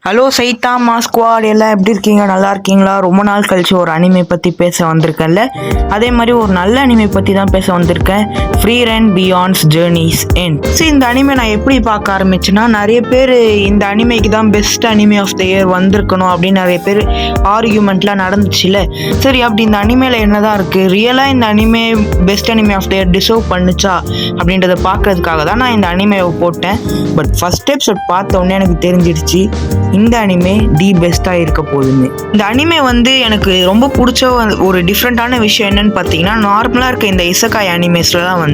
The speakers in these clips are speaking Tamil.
ஹலோ சைத்தாமா ஸ்குவாட், எல்லாம் எப்படி இருக்கீங்க? நல்லா இருக்கீங்களா? ரொம்ப நாள் கழிச்சு ஒரு அனிமே பற்றி பேச வந்திருக்கேன்ல, அதே மாதிரி ஒரு நல்ல அனிமே பற்றி தான் பேச வந்திருக்கேன். Frieren beyond journey's end. சரி, இந்த அனிமே நான் எப்படி பார்க்க ஆரம்பிச்சேன்னா, நிறைய பேர் இந்த அனிமேக்கு தான் best anime of the year வந்திருக்கணும் அப்படின்னு நிறைய பேர் ஆர்கியூமெண்ட்லாம் நடந்துச்சுல. சரி, அப்படி இந்த அனிமேல என்னதான் இருக்குது, ரியலாக இந்த anime best anime of the year deserve பண்ணுச்சா அப்படின்றத பார்க்கறதுக்காக தான் நான் இந்த அனிமேவை போட்டேன். பட் ஃபர்ஸ்ட் எபிசோட் பார்த்த உடனே எனக்கு தெரிஞ்சிடுச்சு இந்த அனிமே தி பெஸ்ட்டாக இருக்க போகுதுன்னு. இந்த அனிமே எனக்கு ரொம்ப பிடிச்ச ஒரு டிஃப்ரெண்ட்டான விஷயம் என்னன்னு பார்த்தீங்கன்னா, நார்மலாக இருக்க இந்த இசக்காய் அனிமேஸ்லாம்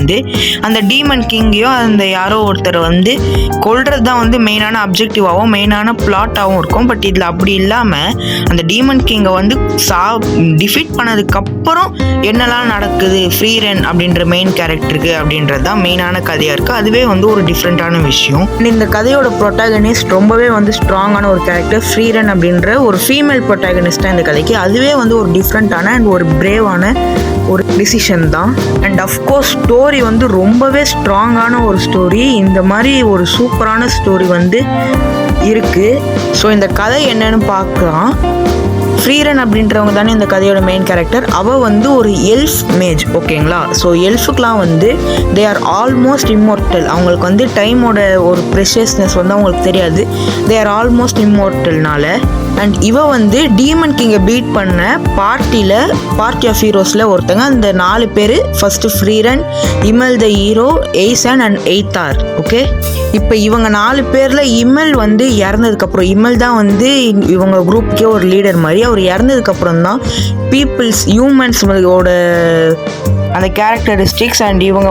அந்த டீமன் கிங்கையும் அந்த யாரோ ஒருத்தர் கொல்றது தான் மெயினான அப்ஜெக்டிவாகவும் மெயினான பிளாட்டாகவும் இருக்கும். பட் இதில் அப்படி இல்லாமல் அந்த டீமன் கிங்கை டிஃபீட் பண்ணதுக்கப்புறம் என்னெல்லாம் நடக்குது ஃப்ரீ ரன் அப்படின்ற மெயின் கேரக்டருக்கு அப்படின்றது தான் மெயினான கதையாக இருக்குது. அதுவே ஒரு டிஃப்ரெண்ட்டான விஷயம். இந்த கதையோட ப்ரொட்டாகனிஸ்ட் ரொம்பவே ஸ்ட்ராங்கான ஒரு கேரக்டர். ஃப்ரீ ரன் அப்படின்ற ஒரு ஃபீமேல் ப்ரொட்டாகனிஸ்டாக இந்த கதைக்கு. அதுவே ஒரு டிஃப்ரெண்ட்டான அண்ட் ஒரு பிரேவான ஒரு டிசிஷன் தான். அண்ட் அஃப்கோர்ஸ் ஸ்டோரி ரொம்பவே ஸ்ட்ராங்கான ஒரு ஸ்டோரி. இந்த மாதிரி ஒரு சூப்பரான ஸ்டோரி இருக்குது. ஸோ இந்த கதை என்னன்னு பார்க்கலாம். ஃப்ரீ ரன் அப்படின்றவங்க தானே இந்த கதையோட மெயின் கேரக்டர். அவள் ஒரு எல்ஃப் மேஜ், ஓகேங்களா? ஸோ எல்ஃபுக்கெலாம் தே ஆர் ஆல்மோஸ்ட் இம்மோர்டல். அவங்களுக்கு டைமோட ஒரு ப்ரெஷியஸ்னஸ் அவங்களுக்கு தெரியாது. தே ஆர் ஆல்மோஸ்ட் இம்மோர்டல்னால. அண்ட் இவ டீமன் கிங்கை பீட் பண்ண பார்ட்டி ஆஃப் ஹீரோஸில் ஒருத்தங்க. அந்த 4 பேர் first Frieren, Himmel the hero, Eisen and Heiter. Okay, இப்போ இவங்க 4 பேரில் இமல் இறந்ததுக்கப்புறம், இமல் தான் இவங்க குரூப்புக்கே ஒரு லீடர் மாதிரி. அவர் இறந்ததுக்கப்புறம் தான் ஹியூமன்ஸோட அந்த கேரக்டரிஸ்டிக்ஸ் அண்ட் இவங்க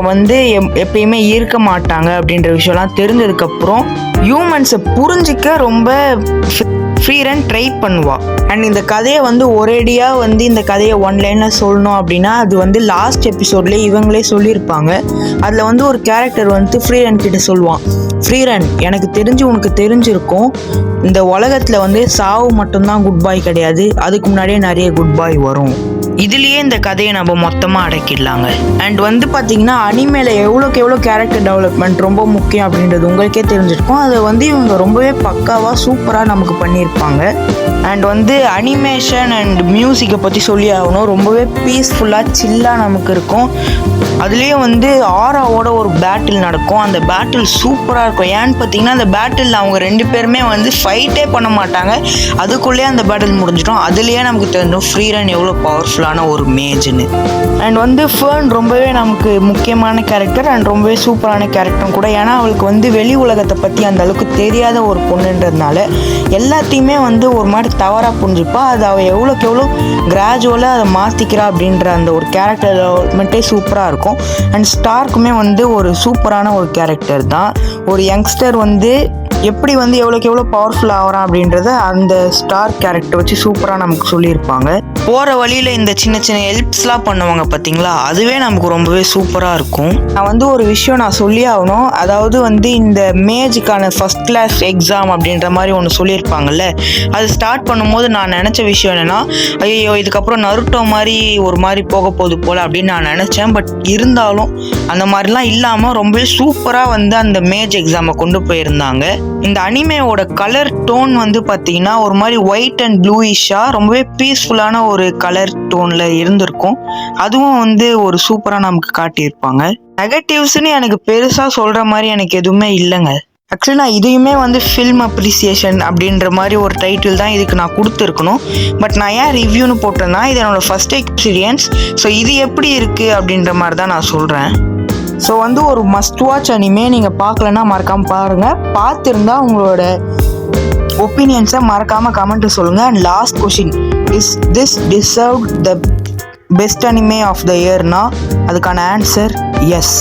எப்பயுமே இருக்க மாட்டாங்க அப்படின்ற விஷயம்லாம் தெரிஞ்சதுக்கப்புறம் ஹியூமன்ஸை புரிஞ்சிக்க ரொம்ப ஃப்ரீ ரன் ட்ரை பண்ணுவா. அண்ட் இந்த கதையை ஒரேடியாக இந்த கதையை ஒன் லைனில் சொல்லணும் அப்படின்னா, அது லாஸ்ட் எபிசோட்லேயே இவங்களே சொல்லியிருப்பாங்க. அதில் ஒரு கேரக்டர் ஃப்ரீ ரன் கிட்ட சொல்லுவான், ஃப்ரீ ரன், எனக்கு தெரிஞ்சு உனக்கு தெரிஞ்சிருக்கும், இந்த உலகத்தில் சாவு மட்டும்தான் குட் பாய் கிடையாது, அதுக்கு முன்னாடியே நிறைய குட் பாய் வரும். இதுலேயே இந்த கதையை நம்ம மொத்தமாக அடக்கிடலாங்க. அண்ட் பார்த்தீங்கன்னா அனிமேல எவ்வளோக்கு எவ்வளோ கேரக்டர் டெவலப்மெண்ட் ரொம்ப முக்கியம் அப்படின்றது உங்களுக்கே தெரிஞ்சிருக்கும். அதை இவங்க ரொம்பவே பக்காவாக சூப்பராக நமக்கு பண்ணியிருப்பாங்க. அண்ட் அனிமேஷன் அண்ட் மியூசிக்கை பற்றி சொல்லி ஆகணும். ரொம்பவே பீஸ்ஃபுல்லாக சில்லாக நமக்கு இருக்கும். அதுலேயே ஆராவோட ஒரு பேட்டில் நடக்கும். அந்த பேட்டில் சூப்பராக இருக்கும். ஏன்னு பார்த்தீங்கன்னா, அந்த பேட்டில் அவங்க 2 பேருமே ஃபைட்டே பண்ண மாட்டாங்க, அதுக்குள்ளேயே அந்த பேட்டில் முடிஞ்சிடும். அதுலேயே நமக்கு தெரிஞ்சிடும் ஃப்ரீ ரன் எவ்வளோ பவர்ஃபுல்லான ஒரு மேஜ்னு. அண்ட் ஃபர்ன் ரொம்பவே நமக்கு முக்கியமான கேரக்டர் அண்ட் ரொம்பவே சூப்பரான கேரக்டரும் கூட. ஏன்னா அவளுக்கு வெளி உலகத்தை பற்றி அந்த அளவுக்கு தெரியாத ஒரு பொண்ணுன்றதுனால எல்லாத்தையுமே ஒரு மாதிரி தவறாக புரிஞ்சுப்பா. அது அவள் எவ்வளோக்கு எவ்வளோ கிராஜுவலாக அதை மாற்றிக்கிறா அப்படின்ற அந்த ஒரு கேரக்டர் டெவலப்மெண்ட்டே சூப்பராக இருக்கும். அண்ட் ஸ்டார்க்குமே ஒரு சூப்பரான ஒரு கேரக்டர் தான். ஒரு யங்ஸ்டர் எப்படி எவ்வளோக்கு எவ்வளோ பவர்ஃபுல் ஆகிறான் அப்படின்றத அந்த ஸ்டார் கேரக்டர் வச்சு சூப்பராக நமக்கு சொல்லியிருப்பாங்க. போகிற வழியில் இந்த சின்ன சின்ன ஹெல்ப்ஸ்லாம் பண்ணுவாங்க பார்த்தீங்களா, அதுவே நமக்கு ரொம்பவே சூப்பராக இருக்கும். நான் ஒரு விஷயம் நான் சொல்லி ஆகணும். அதாவது இந்த மேஜுக்கான ஃபஸ்ட் கிளாஸ் எக்ஸாம் அப்படின்ற மாதிரி ஒன்று சொல்லியிருப்பாங்கல்ல, அது ஸ்டார்ட் பண்ணும்போது நான் நினச்ச விஷயம் என்னென்னா, ஐயோ இதுக்கப்புறம் நருட்டோ மாதிரி ஒரு மாதிரி போக போகுது போல் அப்படின்னு நான் நினச்சேன். பட் இருந்தாலும் அந்த மாதிரிலாம் இல்லாமல் ரொம்பவே சூப்பராக அந்த மேஜ் எக்ஸாமை கொண்டு போயிருந்தாங்க. இந்த அனிமேவோட கலர் டோன் பார்த்தீங்கன்னா ஒரு மாதிரி ஒயிட் அண்ட் ப்ளூயிஷாக ரொம்பவே பீஸ்ஃபுல்லான ஒரு கலர் டோனில் இருந்திருக்கும். அதுவும் ஒரு சூப்பராக நமக்கு காட்டியிருப்பாங்க. நெகட்டிவ்ஸ்ன்னு எனக்கு பெருசாக சொல்கிற மாதிரி எனக்கு எதுவுமே இல்லைங்க. ஆக்சுவலி நான் இதையுமே ஃபில்ம் அப்ரிசியேஷன் அப்படின்ற மாதிரி ஒரு டைட்டில் தான் இதுக்கு நான் கொடுத்துருக்கணும். பட் நான் ஏன் ரிவ்யூன்னு போட்டேன்னா, இது என்னோட ஃபர்ஸ்ட் எக்ஸ்பீரியன்ஸ். ஸோ இது எப்படி இருக்குது அப்படின்ற மாதிரி தான் நான் சொல்கிறேன். ஸோ ஒரு மஸ்ட் வாட்ச் அனிமே. நீங்கள் பார்க்கலன்னா மறக்காமல் பாருங்கள். பார்த்துருந்தா உங்களோட ஒப்பீனியன்ஸை மறக்காமல் கமெண்ட்டு சொல்லுங்கள். And last question, is this deserved the best anime of the இயர்னா அதுக்கான ஆன்சர் எஸ்.